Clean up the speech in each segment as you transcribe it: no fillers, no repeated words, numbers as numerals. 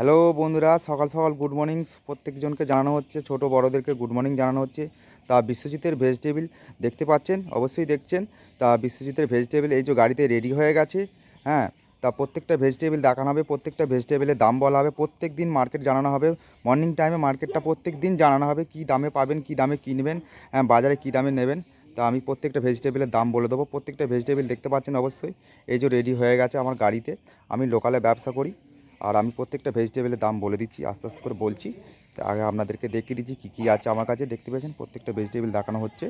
Hello বন্ধুরা, সকাল সকাল গুড মর্নিং প্রত্যেকজনকে জানানো হচ্ছে, ছোট বড়দেরকে গুড মর্নিং জানানো হচ্ছে। তা বিশ্বজিতের ভেজিটেবিল দেখতে পাচ্ছেন, অবশ্যই দেখছেন। তা বিশ্বজিতের ভেজিটেবিল এই যে গাড়িতে রেডি হয়ে গেছে। হ্যাঁ, তা প্রত্যেকটা ভেজিটেবিল দেখানো হবে, প্রত্যেকটা ভেজিটেবিলের দাম বলা হবে, প্রত্যেক দিন মার্কেট জানানো হবে। মর্নিং টাইমে মার্কেটটা প্রত্যেক দিন জানানো হবে, কী দামে পাবেন, কী দামে কিনবেন, বাজারে কী দামে নেবেন। তা আমি প্রত্যেকটা ভেজিটেবিলের দাম বলে দেবো। প্রত্যেকটা ভেজিটেবিল দেখতে পাচ্ছেন অবশ্যই, এই যে রেডি হয়ে গেছে আমার গাড়িতে। আমি লোকালে ব্যবসা করি, আর আমি প্রত্যেকটা ভেজিটেবলের দাম বলে দিচ্ছি, আস্তে আস্তে করে বলছি। তো আগে আপনাদেরকে দেখিয়ে দিচ্ছি কী কী আছে আমার কাছে। দেখতে পেয়েছেন প্রত্যেকটা ভেজিটেবল দেখানো হচ্ছে।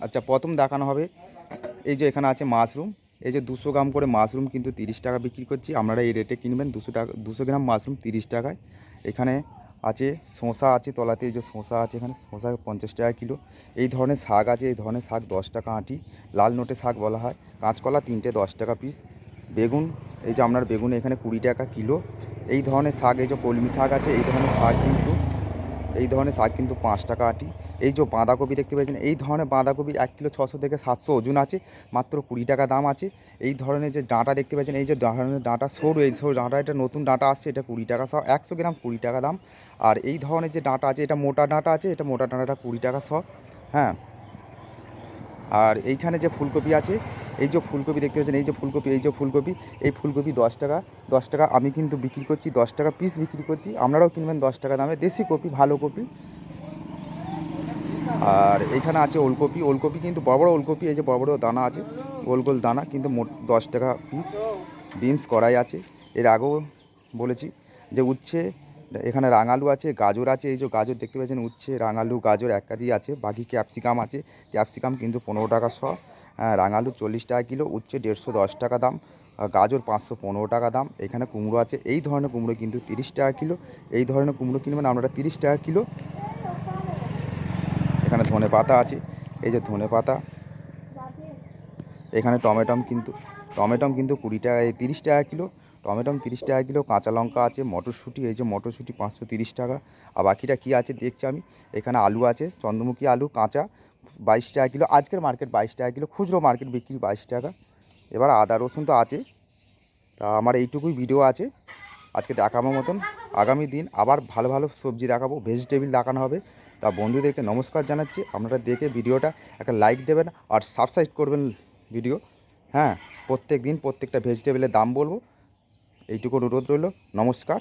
আচ্ছা, প্রথম দেখানো হবে এই যে এখানে আছে মাশরুম। এই যে 200 গ্রাম করে মাশরুম কিন্তু 30 টাকা বিক্রি করছি। আপনারা এই রেটে কিনবেন, 200 গ্রাম মাশরুম 30 টাকায়। এখানে আছে শসা আছে, তলাতে এই যে শসা আছে, এখানে শসা 50 টাকা কিলো। এই ধরনের শাক আছে, এই ধরনের শাক 10 টাকা আঁটি, লাল নোটে শাক বলা হয়। কাঁচকলা 3টে 10 টাকা পিস। বেগুন, এই যে আপনার বেগুন এখানে 20 টাকা কিলো। এই ধরনের শাক, এই যে কলমি শাক আছে, এই ধরনের শাক কিন্তু 5 টাকা আঁটি। এই যে বাঁধাকপি দেখতে পাচ্ছেন, এই ধরনের বাঁধাকপি 1 কিলো 600 থেকে 700 ওজন আছে, মাত্র 20 টাকা দাম আছে। এই ধরনের যে ডাঁটা দেখতে পাচ্ছেন, এই যে ধরনের ডাঁটা সরু, এই সরু ডাঁটা, এটা নতুন ডাঁটা আসছে, এটা 20 টাকা শ, 100 গ্রাম 20 টাকা দাম। আর এই ধরনের যে ডাঁটা আছে, এটা মোটা ডাঁটা আছে, এটা মোটা ডাঁটাটা 20 টাকা শ। হ্যাঁ, আর এইখানে যে ফুলকপি আছে, এই যে ফুলকপি দেখতে পাচ্ছেন, এই ফুলকপি 10 টাকা 10 টাকা আমি কিন্তু বিক্রি করছি, 10 টাকা পিস বিক্রি করছি। আপনারাও কিনবেন 10 টাকা দামে, দেশি কপি, ভালো কপি। আর এইখানে আছে ওলকপি, ওলকপি কিন্তু বড় বড় ওলকপি, এই যে বড় বড় দানা আছে, গোল গোল দানা, কিন্তু 10 টাকা পিস। বিনস কড়াই আছে, এর আগেও বলেছি। যে উচ্ছে, এখানে রাঙালু আছে, গাজর আছে, এই যে গাজর দেখতে পাচ্ছেন, উচ্ছে রাঙালু গাজর 1 কেজি আছে। বাকি ক্যাপসিকাম আছে, ক্যাপসিকাম কিন্তু 15 টাকা শ। রাঙালু 40 টাকা কিলো, উচ্ছে 150 টাকা দাম, আর গাজর 515 টাকা দাম। এখানে কুমড়ো আছে, এই ধরনের কুমড়ো কিন্তু 30 টাকা কিলো। এই ধরনের কুমড়ো কিনবেন আপনারা 30 টাকা কিলো। এখানে ধনে পাতা আছে, এই যে ধনে পাতা। এখানে টমেটম কিন্তু 20 টাকা, 30 টাকা কিলো। টমেটম 30 টাকা কিলো। কাঁচা লঙ্কা আছে, মটরশুঁটি, এই যে মটরশুঁটি 530 টাকা। আর বাকিটা কী আছে দেখছি আমি। এখানে আলু আছে, চন্দ্রমুখী আলু কাঁচা 22 টাকা কিলো। আজকের মার্কেট 22 টাকা কিলো, খুচরো মার্কেট বিক্রি 22 টাকা। এবার আদা রসুন তো আছে। তা আমার এইটুকুই ভিডিও আছে আজকে দেখানোর মতন। আগামী দিন আবার ভালো ভালো সবজি দেখাবো, ভেজিটেবিল দেখানো হবে। তা বন্ধুদেরকে নমস্কার জানাচ্ছি, আপনারা দেখে ভিডিওটা একটা লাইক দেবেন আর সাবস্ক্রাইব করবেন ভিডিও। হ্যাঁ, প্রত্যেক দিন প্রত্যেকটা ভেজিটেবিলের দাম বলবো, এইটুকু অনুরোধ রইল। নমস্কার।